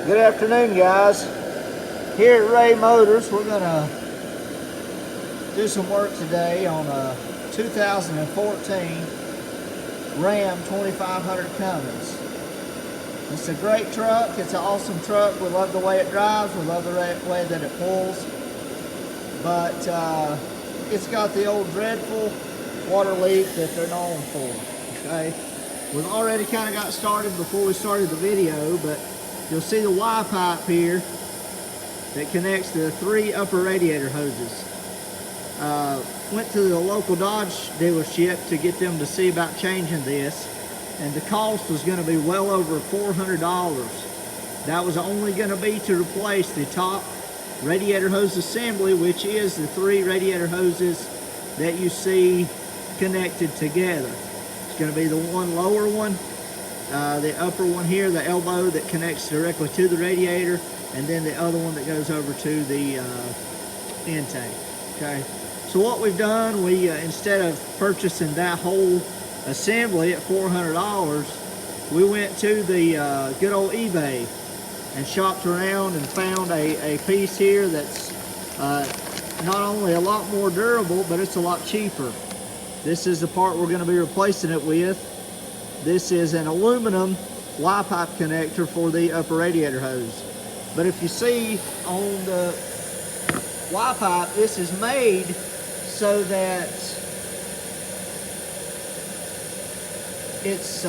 Good afternoon, guys. Here at Ray Motors, we're gonna do some work today on a 2014 Ram 2500 Cummins. It's a great truck. It's an awesome truck. We love the way it drives. We love the way that it pulls. But it's got the old dreadful water leak that they're known for. Okay, we've already kind of got started before we started the video, but you'll see the Y pipe here that connects the 3 upper radiator hoses. Went to the local Dodge dealership to get them to see about changing this, and the cost was going to be well over $400. That was only going to be to replace the top radiator hose assembly, which is the 3 radiator hoses that you see connected together. It's going to be the one lower one, the upper one here, the elbow that connects directly to the radiator, and then the other one that goes over to the intake. Okay, so what we've done, we instead of purchasing that whole assembly at $400, we went to the good old eBay and shopped around and found a piece here that's not only a lot more durable, but it's a lot cheaper. This is the part we're going to be replacing it with. This is an aluminum Y-pipe connector for the upper radiator hose. But if you see on the Y-pipe, this is made so that it's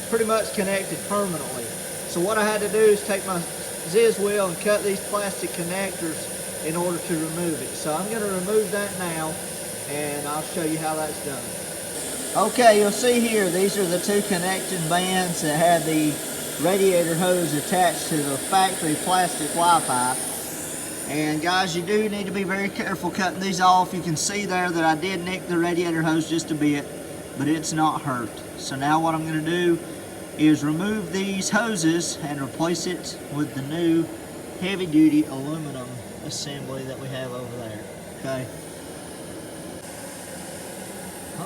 pretty much connected permanently. So what I had to do is take my Ziz wheel and cut these plastic connectors in order to remove it. So I'm going to remove that now, and I'll show you how that's done. Okay, you'll see here, these are the 2 connecting bands that have the radiator hose attached to the factory plastic Y-pipe. And guys, you do need to be very careful cutting these off. You can see there that I did nick the radiator hose just a bit, but it's not hurt. So now what I'm going to do is remove these hoses and replace it with the new heavy-duty aluminum assembly that we have over there.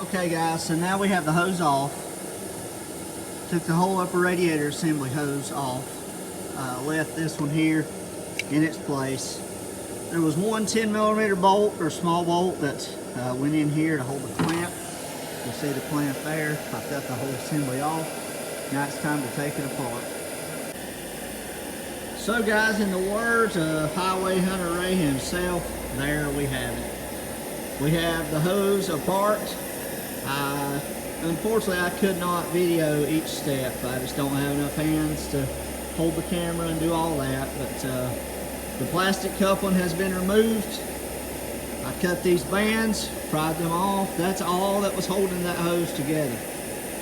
Okay guys, so now we have the hose off. Took the whole upper radiator assembly hose off. Left this one here in its place. There was one 10mm bolt or small bolt that went in here to hold the clamp. You see the clamp there. I cut the whole assembly off. Now it's time to take it apart. So guys, in the words of Highway Hunter Ray himself, there we have it. We have the hose apart. Unfortunately, I could not video each step. I just don't have enough hands to hold the camera and do all that. But the plastic coupling has been removed. I cut these bands, pried them off. That's all that was holding that hose together.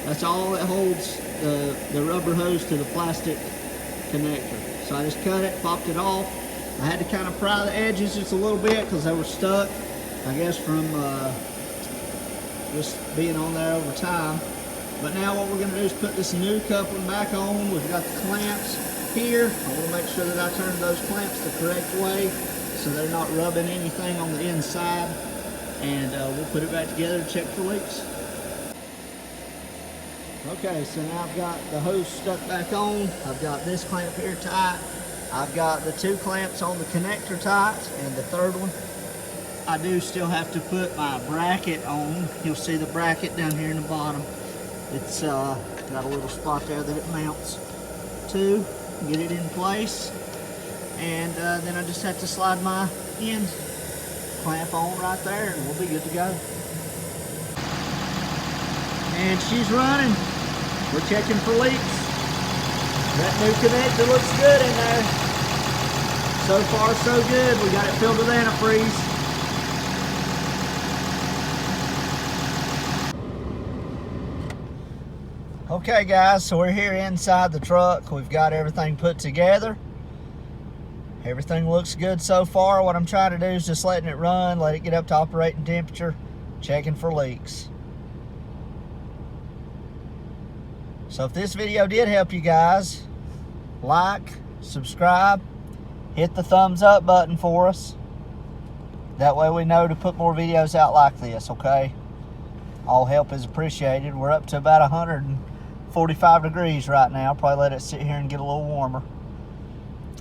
That's all that holds the rubber hose to the plastic connector. So I just cut it, popped it off. I had to kind of pry the edges just a little bit because they were stuck, I guess from just being on there over time. But now what we're going to do is put this new coupling back on. We've got the clamps here. I want to make sure that I turn those clamps the correct way so they're not rubbing anything on the inside. And we'll put it back together and check for leaks. Okay, so now I've got the hose stuck back on. I've got this clamp here tight. I've got the 2 clamps on the connector tight, and the third one, I do still have to put my bracket on. You'll see the bracket down here in the bottom. It's got a little spot there that it mounts to. Get it in place. And then I just have to slide my end clamp on right there, and we'll be good to go. And she's running. We're checking for leaks. That new connector looks good in there. So far, so good. We got it filled with antifreeze. Okay guys, so we're here inside the truck. We've got everything put together. Everything looks good so far. What I'm trying to do is just letting it run, let it get up to operating temperature, checking for leaks. So if this video did help you guys, like, subscribe, hit the thumbs up button for us. That way we know to put more videos out like this, okay? All help is appreciated. We're up to about 145 degrees right now. Probably let it sit here and get a little warmer.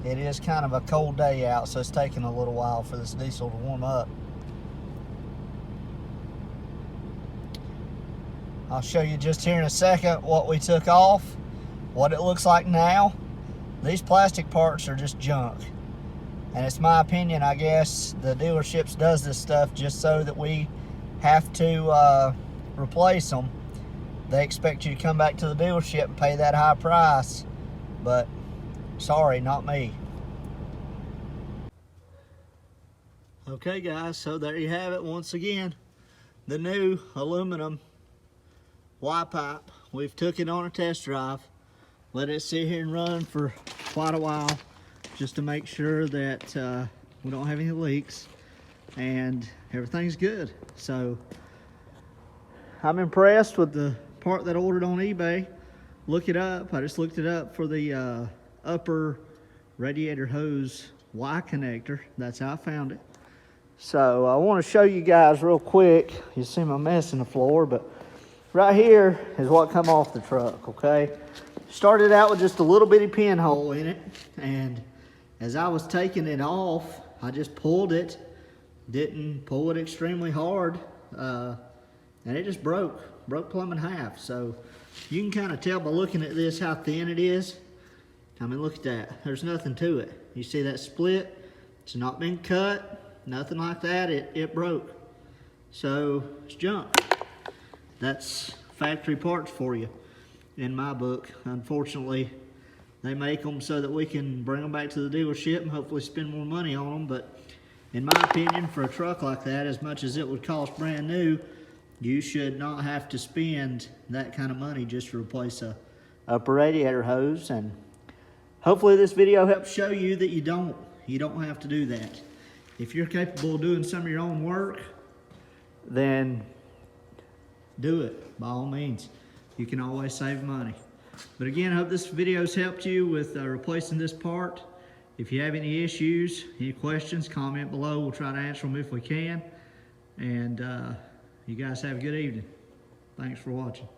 It is kind of a cold day out, so it's taking a little while for this diesel to warm up. I'll show you just here in a second what we took off, what it looks like now. These plastic parts are just junk. And it's my opinion, I guess, the dealerships does this stuff just so that we have to replace them. They expect you to come back to the dealership and pay that high price, but sorry, not me. Okay guys, so there you have it once again. The new aluminum Y pipe. We've took it on a test drive. Let it sit here and run for quite a while just to make sure that we don't have any leaks and everything's good. So I'm impressed with the part that I ordered on eBay. Look it up. I just looked it up for the upper radiator hose Y connector. That's how I found it. So I want to show you guys real quick. You see my mess in the floor, but right here is what come off the truck, okay? Started out with just a little bitty pinhole in it, and as I was taking it off, I just pulled it, didn't pull it extremely hard, and it just broke plumb in half. So you can kind of tell by looking at this how thin it is. I mean, look at that. There's nothing to it. You see that split? It's not been cut, nothing like that. It broke. So it's junk. That's factory parts for you in my book. Unfortunately, they make them so that we can bring them back to the dealership and hopefully spend more money on them. But in my opinion, for a truck like that, as much as it would cost brand new, you should not have to spend that kind of money just to replace a upper radiator hose. And hopefully this video helps show you that you don't have to do that. If you're capable of doing some of your own work, then do it by all means. You can always save money. But again, I hope this video's helped you with replacing this part. If you have any issues, any questions, comment below. We'll try to answer them if we can. And you guys have a good evening. Thanks for watching.